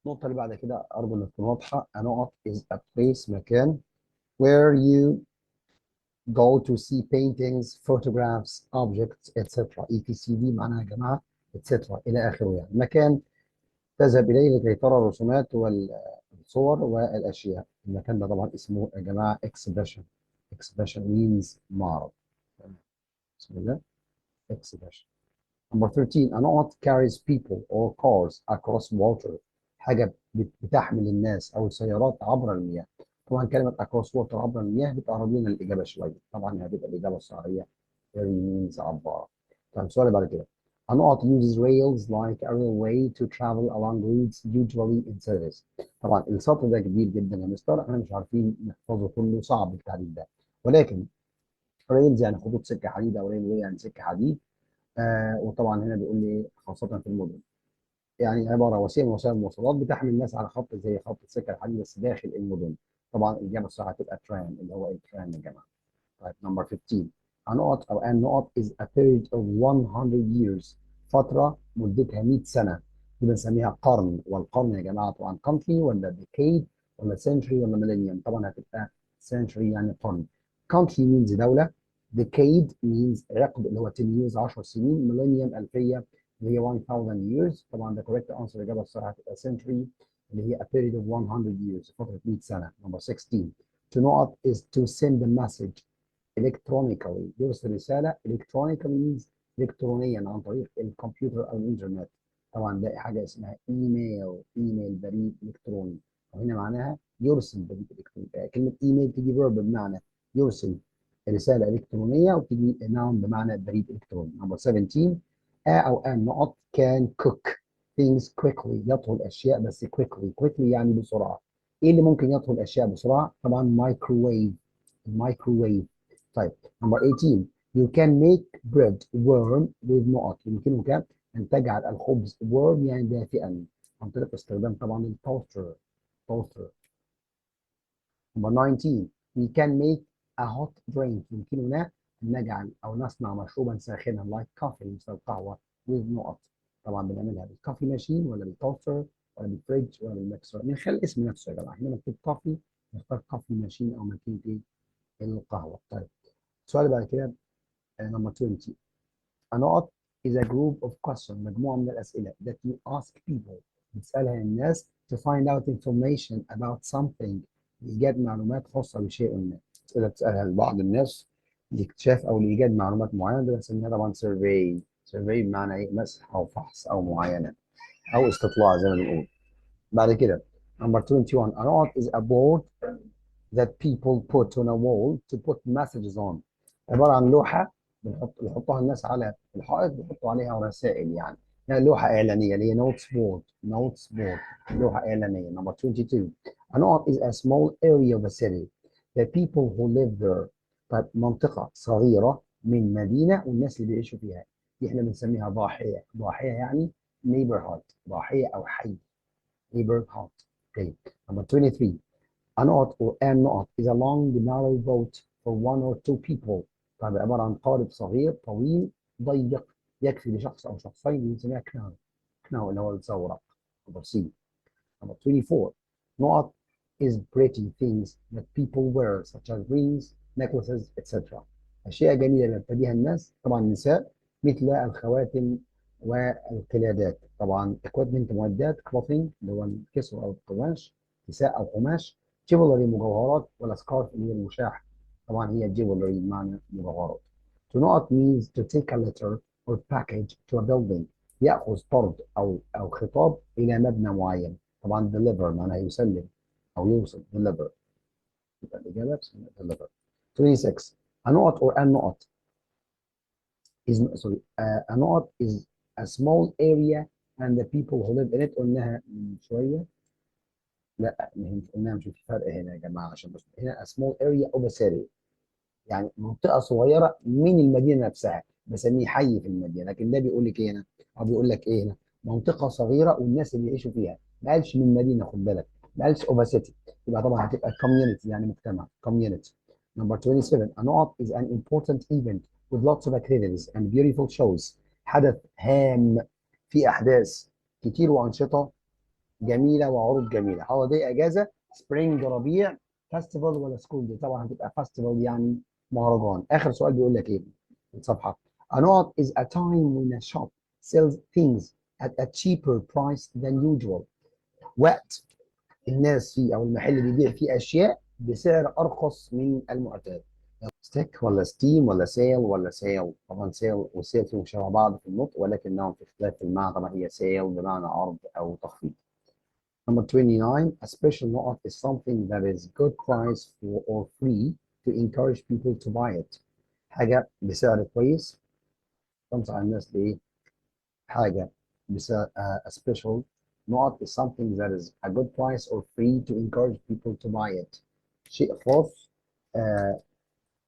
النقطة اللي بعد كده أرجو إنها تكون واضحة. A نقط is a place مكان where you go to see paintings, photographs, objects, etc. ETC دي معناها يا جماعة etc. إلى آخره، يعني مكان تذهب إليه لكي ترى الرسومات والصور والأشياء. المكان ده طبعا اسمه يا جماعة exhibition. Exhibition means معرض. بسم الله. Exhibition. Number 13. A نقط carries people or cars across water. حاجة بتحمل الناس أو السيارات عبر المياه. طبعا كلمة across water عبر المياه بتقرب لنا الإجابة شوية. طبعا هتبقى الإجابة الصحيحة carry means عبارة. طيب السؤال اللي بعد كده. A نقط uses rails like a railway to travel along routes usually in service. طبعا السطر ده كبير جدا يا مستر، احنا مش عارفين نحفظه كله، صعب التعليم ده. ولكن ريلز يعني خطوط سكة حديد، أو ريلوي يعني سكة حديد. وطبعا هنا بيقول لي خاصة في المدن، يعني عبارة وسيلة من وسائل المواصلات بتحمل الناس على خط زي خط السكة الحديد بس داخل المدن. طبعا الإجابة الصح هتبقى ترام، اللي هو الترام يا جماعة. طيب نمبر 15. A نقط أو an نقط is a period of 100 years. فترة مدتها 100 سنة، دي بنسميها قرن. والقرن يا جماعة طبعا country ولا decade ولا century ولا millennium؟ طبعا هتبقى century يعني قرن. country means دولة. decade means عقد اللي هو 10 years 10 سنين. millennium ألفية اللي هي 1000 years. طبعا the correct answer الإجابة الصحيحة هتبقى century اللي هي a period of 100 years، فترة 100 سنة. نمبر 16. To نقط is to send a message electronically. يرسل رسالة electronically means إلكترونيا عن طريق الكمبيوتر أو الإنترنت. طبعا ده حاجة اسمها إيميل بريد إلكتروني، وهنا معناها يرسل بريد إلكتروني. كلمة إيميل تيجي فيرب بمعنى يرسل رسالة إلكترونية، وتيجي ناون بمعنى بريد إلكتروني. نمبر 17. أو أن نقط can cook things quickly. يطهو الأشياء بس quickly يعني بسرعة. إيه اللي ممكن يطهو الأشياء بسرعة؟ طبعا microwave. طيب نمبر 18. You can make bread warm with نقط. يمكنك أن تجعل الخبز warm يعني دافئا عن طريق استخدام طبعا التوستر. نمبر 19. We can make a hot drink. يمكننا أن نجعل أو نصنع مشروبا ساخنا like coffee مثل القهوة with نقط. طبعا بنعملها بالكوفي ماشين ولا بالتوستر ولا بالفريج ولا بالمكسر. من خلال الاسم نفسه يا جماعة، هنا مكتوب كوفي نختار كوفي ماشين أو ماكينة القهوة. طيب السؤال اللي بعد كده نمبر 20. A نقط is a group of questions. مجموعة من الأسئلة that you ask people. بتسألها الناس to find out information about something. لإيجاد معلومات خاصة بشيء ما. أسئلة بتسألها لبعض الناس لاكتشاف أو لإيجاد معلومات معينة، ده بنسميها طبعا survey. survey بمعنى إيه؟ مسح أو فحص أو معاينة أو استطلاع زي ما بنقول. بعد كده number 21. A نقط is a board that people put on a wall to put messages on. عبارة عن لوحة بيحطها الناس على الحائط، بيحطوا عليها رسائل يعني لوحة إعلانية اللي هي نوتس بورد لوحة إعلانية. Number 22. A نقط is a small area of a city. The people who live there. طيب منطقة صغيرة من مدينة والناس اللي بيعيشوا فيها، دي احنا بنسميها ضاحية يعني neighborhood، ضاحية أو حي neighborhood. Okay. Number 23. A نقط or an نقط is a long narrow boat for one or two people. طيب عبارة عن قارب صغير طويل ضيق يكفي لشخص أو شخصين، بنسميها كناو اللي هو الزورق. Number C. Number 24. نقط is pretty things that people wear such as rings, necklaces, etc. أشياء جميلة يرتديها الناس، طبعا النساء، مثل الخواتم والقلادات. طبعا equipment معدات clothing اللي هو الكسوة أو القماش، كساء أو قماش. جيفلري مجوهرات، ولا سكارف اللي هي المشاح. طبعا هي جيفلري بمعنى مجوهرات. To نقط means to take a letter or package to a building. يأخذ طرد أو خطاب إلى مبنى معين. طبعا deliver معناها يسلم أو يوصل deliver. يبقى الإجابة اسمها deliver. 26. A نقط or an نقط is sorry a نقط is a small area and the people who live in it. قلناها من شوية. لا قلناها، مش في فرق هنا يا جماعة عشان بس هنا a small area of a city يعني منطقة صغيرة من المدينة نفسها، بسميه حي في المدينة. لكن ده بيقول لك ايه هنا؟ أو بيقول لك ايه هنا؟ منطقة صغيرة والناس اللي يعيشوا فيها. ما قالش من مدينة، خد بالك، ما قالش اوف سيتي. يبقى طبعا هتبقى community يعني مجتمع community. Number 27. A نقط is an important event with lots of activities and beautiful shows. حدث هام في أحداث كتير وأنشطة جميله وعروض جميله. هوليداي اجازه، سبرينج ربيع، فاستيفال ولا سكول دي؟ طبعا هتبقى فاستيفال يعني مهرجان. اخر سؤال بيقول لك ايه في الصفحه؟ A not is a time when a shop sells things at a cheaper price than usual. وقت الناس فيه او المحل بيبيع فيه اشياء بسعر ارخص من المعتاد. ستيك ولا ستيم ولا سيل ولا سيل؟ طبعا سيل وسيل فيهم شبه بعض في النطق ولكنهم في اختلاف في المعنى. طبعا هي سيل بمعنى عرض او تخفيض. Number 29, a special note is something that is good price for or free to encourage people to buy it. حاجة بسعر كويس تنصح الناس بإيه؟ حاجة بسعر a special note is something that is a good price or free to encourage people to buy it. شيء خاص آه،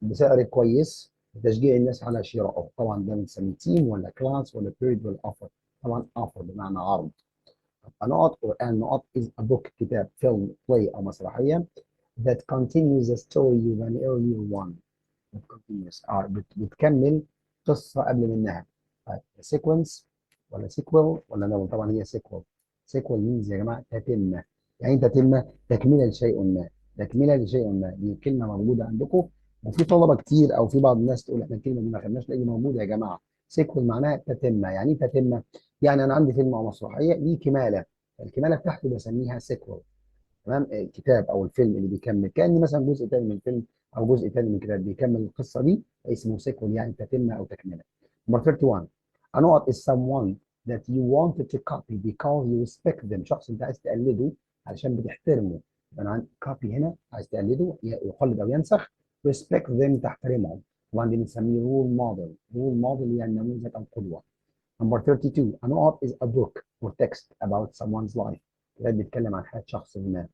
بسعر كويس لتشجيع الناس على شرائه. طبعا ده بنسميه تيم ولا كلاس ولا بيريد ولا اوفر؟ طبعا اوفر بمعنى عرض. نقط قرآن نقط is a book كتاب فيلم play أو مسرحية that continues the story of an earlier one. that continues بتكمل قصة قبل منها. طيب sequence ولا sequel ولا no؟ طبعا هي sequel. sequel means يا جماعة تتمة. يعني إيه تتمة؟ تكملة لشيء ما. تكملة لشيء ما دي كلمة موجودة عندكم، وفي طلبة كتير أو في بعض الناس تقول إحنا الكلمة دي ما خدناش، لا دي موجودة يا جماعة. sequel معناها تتمة. يعني إيه تتمة؟ يعني أنا عندي فيلم أو مسرحية ليه كمالة، الكمالة بتاعته بسميها sequel. تمام؟ الكتاب او الفيلم اللي بيكمل كان مثلا جزء تاني من فيلم او جزء تاني من كتاب بيكمل القصه دي اسمه سيكول، يعني تتمه او تكمله. نمبر 31، a note is someone that you wanted to copy because you respect them. شخص انت عايز تقلده علشان بتحترمه. انا عندي كوبي هنا عايز تقلده يقلد او ينسخ. respect them تحترمهم. طبعا دي بنسميه رول موديل. رول موديل يعني نموذج او قدوه. Number 32, a note is a book or text about someone's life. كتاب بيتكلم عن حياه شخص ما.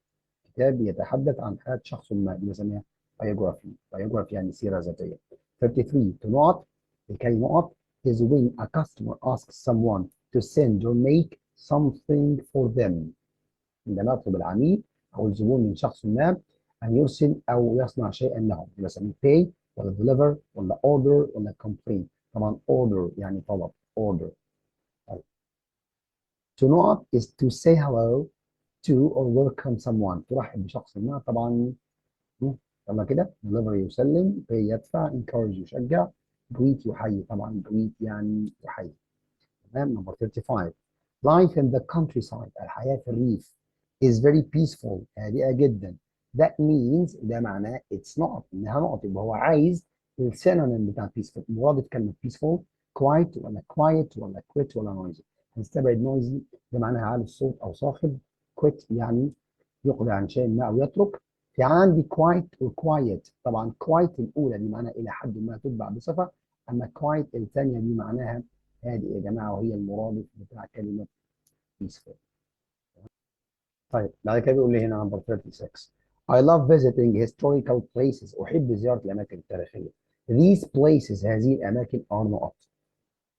كتاب يتحدث عن حياة شخص ما دي بنسميها biography. biography يعني سيرة ذاتية. 33 to not لكي نقط is when a customer asks someone to send or make something for them. عندما يطلب العميل أو الزبون من شخص ما أن يرسل أو يصنع شيئا له، بنسميه pay ولا deliver ولا order ولا complain. طبعا order يعني طلب order. To not is to say hello to or welcome someone. ترحب بشخص ما. طبعا يلا كده delivery يسلم، pay يدفع، encourage يشجع، greet يحيي. طبعا greet يعني يحيي. تمام. number 35 life in the countryside الحياة في الريف is very peaceful هادئة جدا. that means ده معناه it's not انها نقط، يبقى هو عايز السينونيم بتاع peaceful. مرادف كلمة peaceful quiet ولا quiet ولا quit ولا noisy؟ هنستبعد noisy ده معناها عالي الصوت او صاخب. quit يعني يقضي عن شيء ما او يترك. في عندي quiet و quiet. طبعا quiet الاولى دي معناها الى حد ما تتبع بصفه، اما quiet الثانيه دي معناها هادي يا جماعه، وهي المرادف بتاع كلمه peaceful. طيب بعد كده بيقول لي هنا نمبر 36 I love visiting historical places. احب زياره الاماكن التاريخيه. These places هذه الاماكن are نقط.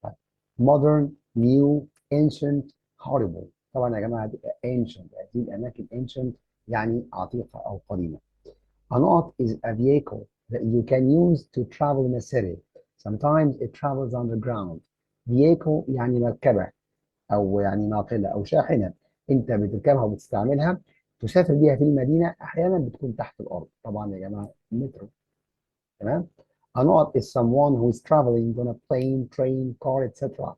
طيب. modern new ancient horrible. طبعا يا جماعه هتبقى ancient. هذه الاماكن ancient يعني عتيقه او قديمه. A knot is a vehicle that you can use to travel in a city. Sometimes it travels underground. Vehicle يعني مركبة أو يعني ناقلة أو شاحنة أنت بتركبها وبتستعملها تسافر بيها في المدينة. أحيانا بتكون تحت الأرض. طبعا يا جماعة مترو. تمام. A knot is someone who is traveling on a plane, train, car, etc.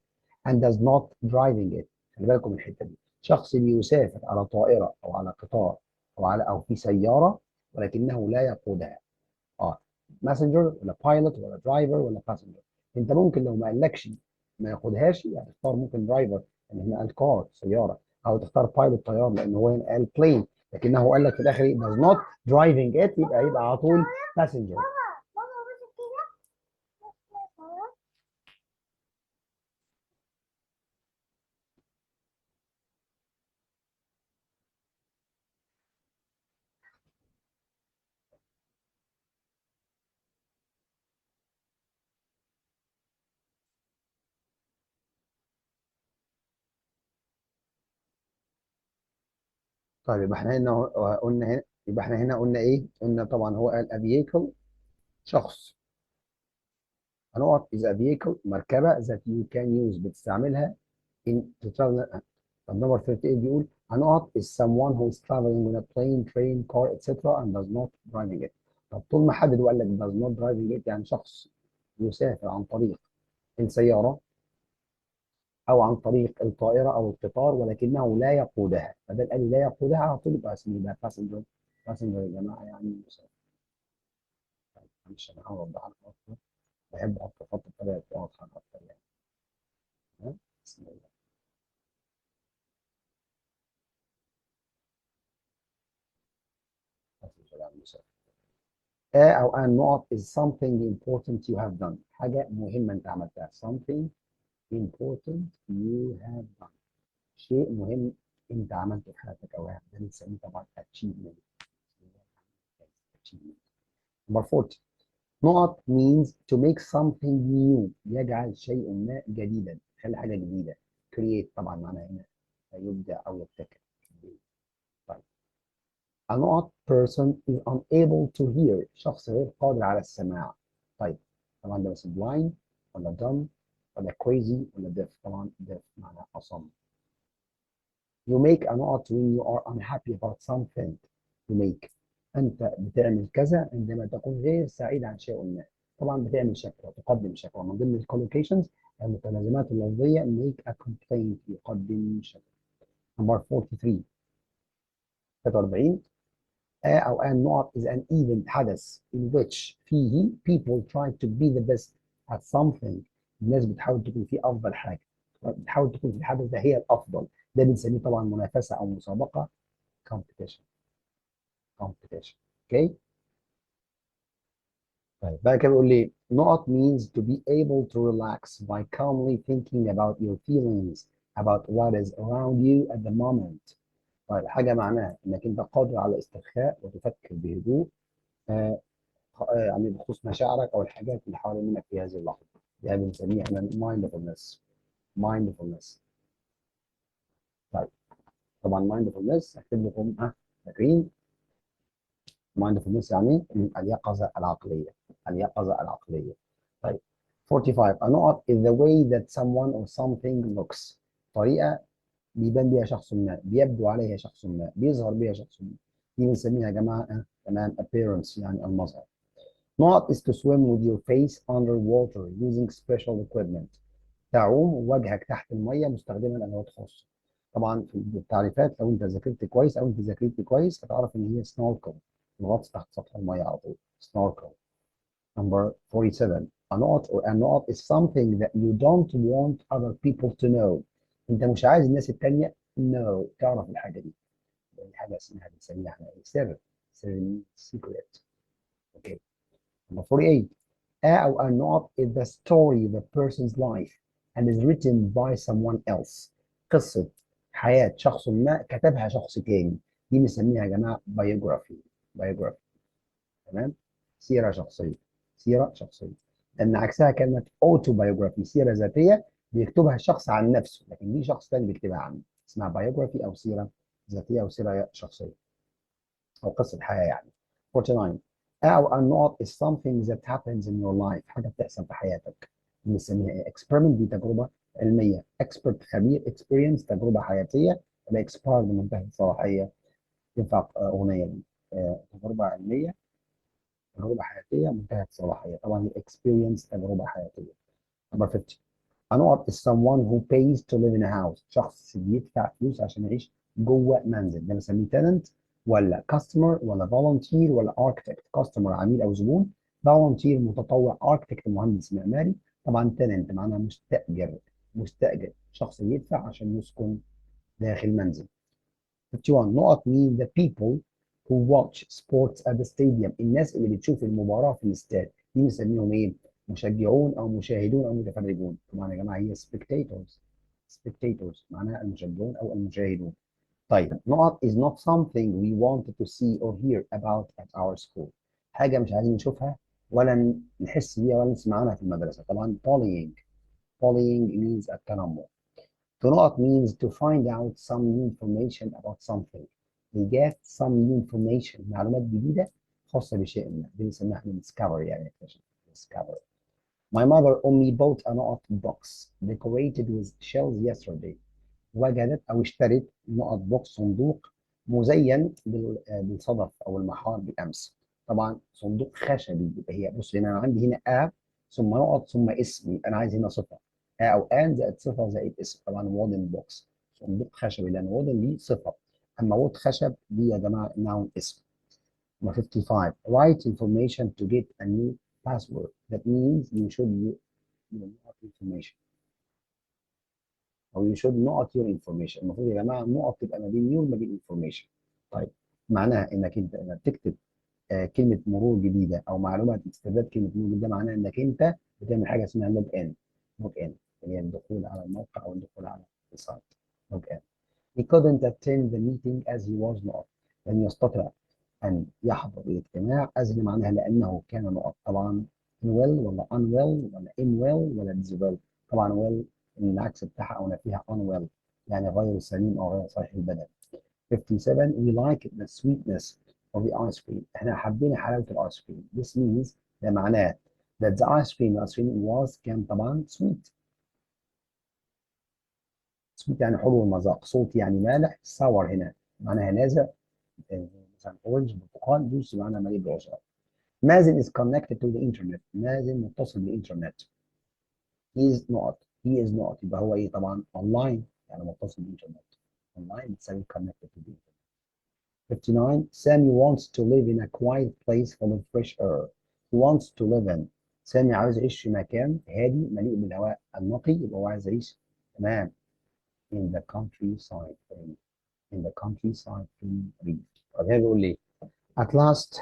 and does not driving it. خلي بالكم من الحتة دي. شخص بيسافر على طائرة أو على قطار أو في سيارة ولكنه لا يقودها. اه ماسنجر ولا بايلوت ولا درايفر ولا باسنجر؟ انت ممكن لو ما قالكش ما ياخدهاش يعني تختار ممكن درايفر لان هنا قال كار سياره، او تختار بايلوت طيار لان هو هنا قال بلين، لكنه قال لك في الاخر does not driving it يبقى على طول باسنجر. طيب يبقى احنا هنا قلنا هنا، يبقى احنا هنا قلنا ايه؟ قلنا طبعا هو قال a vehicle شخص. هنقط is a vehicle مركبه that you can use بتستعملها in to travel. طب نمبر 38 بيقول a not is someone who is traveling on a plane, train, car, etc. and does not driving it. طب طول ما حدد وقال لك does not driving it يعني شخص يسافر عن طريق السيارة أو عن طريق الطائرة أو القطار ولكنه لا يقودها، فده قال لي لا يقودها على طول يبقى اسمه ده passenger. passenger يا جماعة يعني مسافر. طيب معلش أنا هحاول أوضحها لك أكتر، بحب أحط خط بطريقة واضحة أكتر يعني. ها؟ بسم الله. passenger يعني مسافر. أو أن نقط is something important you have done، حاجة مهمة أنت عملتها. something important you have done، شيء مهم أنت عملته في حياتك أو ده بنسميه طبعا achievement. achievement. Number 40 نقط means to make something new، يجعل شيء ما جديدا، خلي حاجة جديدة. create طبعا معناها هنا يبدع أو يبتكر. طيب a not person is unable to hear، شخص غير قادر على السماع. طيب طبعا ده بس blind ولا dumb ولا crazy ولا deaf؟ طبعا deaf معناها أصم. you make a not when you are unhappy about something. you make، أنت بتعمل كذا عندما تكون غير سعيد عن شيء ما. طبعا بتعمل شكوى، تقدم شكوى. من ضمن الكولوكيشنز المتلازمات اللفظية make a complaint، يقدم شكوى. number 43 43 أو أن نقط is an event حدث in which فيه people try to be the best at something، الناس بتحاول تكون فيه أفضل حاجة، بتحاول تكون في الحدث ده هي الأفضل. ده بنسميه طبعا منافسة أو مسابقة competition. competition. اوكي. طيب بعد كده بيقول لي نقط means to be able to relax by calmly thinking about your feelings about what is around you at the moment. طيب حاجة معناها إنك أنت قادر على الاسترخاء وتفكر بهدوء آه، يعني بخصوص مشاعرك او الحاجات اللي حوالين منك في هذه اللحظه. يعني بنسميها احنا mindfulness. mindfulness. طيب طبعا mindfulness هكتب لكم فاكرين mindfulness يعني اليقظه العقليه. اليقظه العقليه. طيب 45 a نقط is the way that someone or something looks، طريقه بيبان بيها شخص ما، بيبدو عليها شخص ما، بيظهر بيها شخص ما. دي بنسميها يا جماعه تمام appearance يعني المظهر. Not is to swim with your face underwater using special equipment، تعوم وجهك تحت المية مستخدما أدوات خاصة. طبعا في التعريفات لو أنت ذاكرت كويس أو أنت ذاكرت كويس هتعرف إن هي snorkel، الغطس تحت سطح المية على طول. snorkel. Number 47 a knot or a knot is something that you don't want other people to know، أنت مش عايز الناس التانية know تعرف الحاجة دي. دي حاجة اسمها بنسميها احنا سر. سر secret. اوكي. Number 48 أو a not is the story of a person's life and is written by someone else، قصة حياة شخص ما كتبها شخص تاني. دي بنسميها يا جماعة biography. biography. تمام. سيرة شخصية. سيرة شخصية. لأن عكسها كلمة autobiography، سيرة ذاتية بيكتبها الشخص عن نفسه، لكن دي شخص تاني بيكتبها عنه. اسمها biography أو سيرة ذاتية أو سيرة شخصية أو قصة حياة يعني. 49 أو النقط is something that happens in your life، حاجة بتحصل في حياتك. بنسميها إيه؟ experiment، دي تجربة علمية. expert خبير. experience تجربة حياتية. expired منتهى الصلاحية. ينفع أغنية دي. تجربة علمية، تجربة حياتية منتهى الصلاحية. طبعا experience تجربة حياتية. number 50 النقط is someone who pays to live in a house، شخص بيدفع فلوس عشان يعيش جوه منزل. ده بنسميه tenant ولا customer ولا volunteer ولا architect. customer عميل او زبون، volunteer متطوع، architect مهندس معماري. طبعا tenant معناها مستأجر. مستأجر شخص يدفع عشان يسكن داخل منزل. 51 نقط mean the people who watch sports at the stadium، الناس اللي بتشوف المباراة في الاستاد. دي بنسميهم ايه؟ مشجعون او مشاهدون او متفرجون. طبعا يا جماعة هي spectators. spectators معناها المشجعون او المشاهدون. طيب نقط is not something we wanted to see or hear about at our school، حاجة مش عايزين نشوفها ولا نحس بيها ولا نسمع عنها في المدرسة. طبعا bullying. bullying means التنمر. To not means to find out some new information about something. We get some new information، معلومات جديدة خاصة بشيء ما. دي بنسميها احنا discovery يعني اكتشاف. discovery. My mother only bought a not box decorated with shells yesterday. وجدت او اشترت نقط بوكس صندوق مزين بالصدف او المحار بالامس. طبعا صندوق خشبي، يبقى هي بص هنا انا عندي هنا ثم نقط ثم اسم، يبقى انا عايز هنا صفه او زائد صفه زائد اسم. طبعا وودن بوكس صندوق خشبي، لان وودن دي صفه، اما وود خشب دي يا جماعه ناون اسم. number 55 write information to get a new password. That means you should not information او you should not your information. المفروض يا جماعه النقط تبقى ما بين you وما بين information. طيب معناها انك انت لما بتكتب كلمه مرور جديده او معلومه استرداد كلمه مرور جديده، معناها انك انت بتعمل حاجه اسمها لوج ان. لوج ان اللي هي الدخول على الموقع او الدخول على السايت. لوج ان. He couldn't attend the meeting as he was not. لن يستطيع أن يحضر الاجتماع as اللي معناها لأنه كان نقط. طبعا well ولا unwell ولا in well ولا diswell. طبعا well العكس بتاعها أو نفيها unwell، يعني غير سليم أو غير صحيح البدن. 57 we like the sweetness of the ice cream. احنا حبينا حلاوة الايس كريم. This means ده معناه that the ice cream was كان طبعا sweet. sweet يعني حلو المذاق، صوت يعني مالح، sour هنا معناها لاذع، مثلا اورنج برتقال، جوس معناها مليء بالعصارة. مازن is connected to the internet. مازن متصل بالإنترنت. he is not يبقى هو إيه طبعا online، يعني متصل بالإنترنت. online بتساوي connected to the internet. 59 Sammy wants to live in a quiet place full of fresh air. He wants to live in. سامي عاوز يعيش في مكان هادي مليء بالهواء النقي، يبقى هو عايز يعيش تمام in the countryside. in the countryside في الريف. طب هنا بيقول لي at last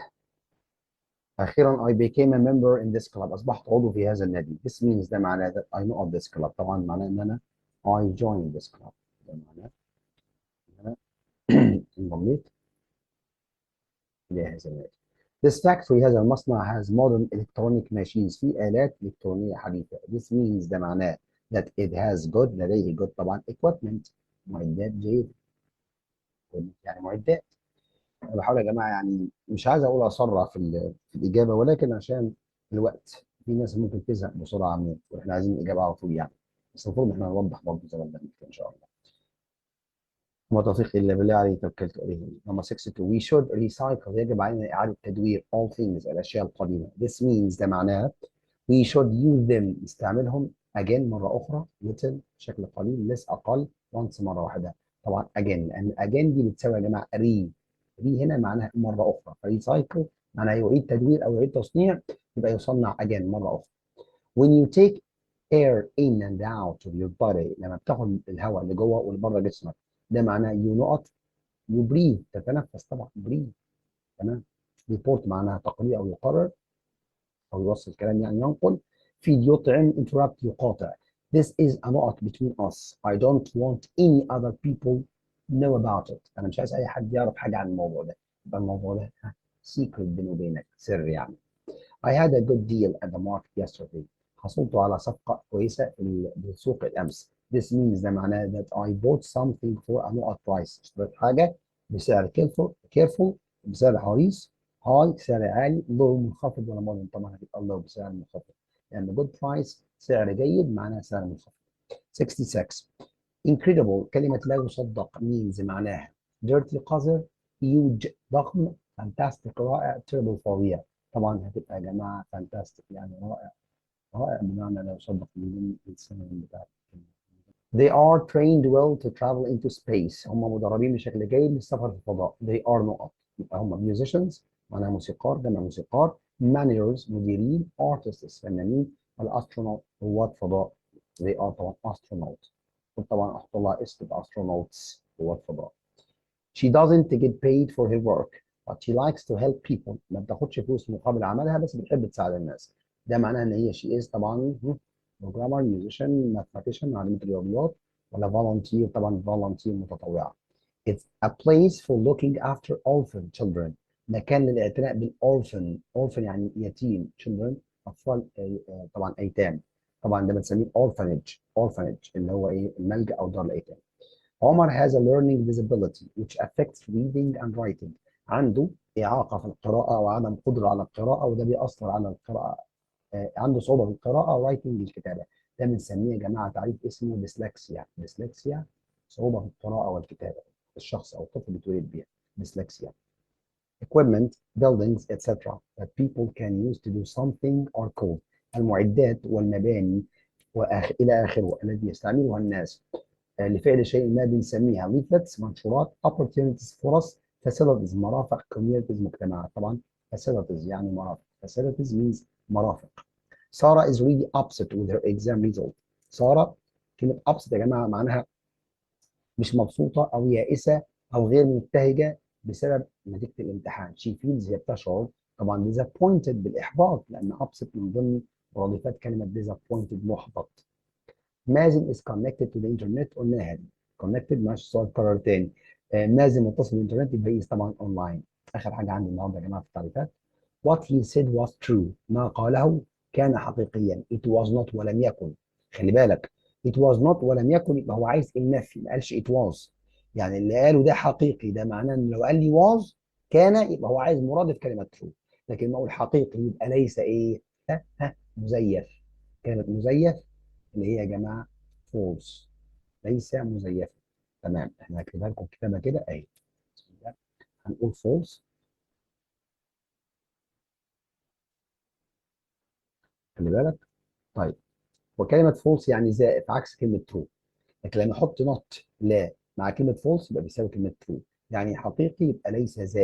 أخيرا I became a member in this club. أصبحت عضو في هذا النادي. This means ده معناه that I know of this club. طبعا معناه إن أنا I joined this club. ده معناه إن أنا انضميت إلى هذا النادي. This factory هذا المصنع has modern electronic machines. في آلات إلكترونية حديثة. This means ده معناه that it has good لديه good طبعا equipment معدات جيدة. يعني معدات. أنا بحاول يا جماعة يعني مش عايز أقول أسرع في الإجابة، ولكن عشان الوقت في ناس ممكن تزهق بسرعة منه وإحنا عايزين الإجابة على طول يعني. بس المفروض إحنا نوضح برضه زي ما بنعمل إن شاء الله. وما توفيق إلا بالله عليه توكلت عليه. نمبر 62 we should recycle. يجب علينا إعادة تدوير all things الأشياء القديمة. This means ده معناه we should use them نستعملهم again مرة أخرى little بشكل قليل less أقل once مرة واحدة. طبعا again لأن again دي بتساوي يا جماعة ري هنا معناها مرة أخرى، فريسايكل معناها يعيد تدوير أو يعيد تصنيع، يبقى يصنع again مرة أخرى. when you take air in and out of your body لما بتاخد الهواء اللي جوه واللي بره جسمك، ده معناه you not you breathe تتنفس طبعا breathe. تمام. report معناها تقرير أو يقرر أو يوصل كلام يعني ينقل. feed يطعم interrupt يقاطع. this is a نقط between us. I don't want any other people know about it. أنا مش عايز أي حد يعرف حاجة عن الموضوع ده. يبقى الموضوع ده secret بيني وبينك سر يعني. I had a good deal at the market yesterday. حصلت على صفقة كويسة في سوق الأمس. This means ده معناه that I bought something for a نقط price. اشتريت حاجة بسعر careful بسعر حريص. هاي سعر عالي، لو منخفض ولا مضمون طبعا هتبقى لو بسعر منخفض، لأن يعني good price سعر جيد معناها سعر منخفض. 66 incredible كلمة لا يصدق means معناها dirty قذر، huge ضخم، fantastic رائع، terrible فظيع. طبعا هتبقى يا جماعة fantastic يعني رائع. رائع بمعنى لا يصدق من السنة بتاعت. They are trained well to travel into space. هم مدربين بشكل جيد للسفر في الفضاء. They are نقط. يبقى هم musicians معناها موسيقار، جمع موسيقار. managers مديرين. artists فنانين. الاسtronaut رواد فضاء. They are طبعا astronaut. طبعا احط لها اسم astronauts رواد فضاء. She doesn't get paid for her work but she likes to help people. ما بتاخدش فلوس مقابل عملها بس بتحب تساعد الناس. ده معناه ان هي she is طبعا programmer musician mathematician عالمة الرياضيات، ولا volunteer طبعا volunteer متطوعة. It's a place for looking after orphan children. مكان للاعتناء بالorphan. orphan يعني يتيم. children أطفال طبعا أيتام. طبعا ده بنسميه orphanage اللي هو إيه الملجأ أو دار الأيتام. عمر has a learning disability which affects reading and writing. عنده إعاقة في القراءة وعدم قدرة على القراءة، وده بيأثر على القراءة. عنده صعوبة في القراءة writing الكتابة. ده بنسميه يا جماعة تعريف اسمه dyslexia. dyslexia صعوبة في القراءة والكتابة، الشخص أو الطفل بيتولد بيها dyslexia. Equipment, buildings, etc. that people can use to do something are called المعدات والمباني إلى آخره الذي يستعملها الناس لفعل شيء ما بنسميها leaflets منشورات opportunities فرص facilities مرافق communities مجتمعات طبعا facilities يعني مرافق facilities means مرافق. سارة is really upset with her exam result. سارة كلمة upset يا جماعة معناها مش مبسوطة أو يائسة أو غير مبتهجة بسبب نتيجة الامتحان. she feels هي بتشعر طبعا disappointed بالإحباط لأن upset من ضمن مرادفات كلمة disappointed محبط. مازن is connected to the internet قلناها دي connected ماشي سؤال قرار تاني. مازن متصل بالإنترنت يبقى is طبعا online. آخر حاجة عندي النهارده يا جماعة في التعريفات what he said was true ما قاله كان حقيقيا it was not ولم يكن. خلي بالك it was not ولم يكن يبقى هو عايز النفي ما قالش it was يعني اللي قاله ده حقيقي ده معناه ان لو قال لي was كان يبقى هو عايز مرادف كلمة true لكن ما اقول حقيقي يبقى ليس ايه مزيف. كلمة مزيف اللي هي يا جماعة false ليس مزيفا. تمام احنا هكتبها لكم كتابة كده اهي بسم الله. هنقول false خلي بالك. طيب وكلمة فولس يعني زائف عكس كلمة ترو لكن لما احط نوت لا مع كلمة فولس يبقى بيساوي كلمة ترو يعني حقيقي يبقى ليس زائف.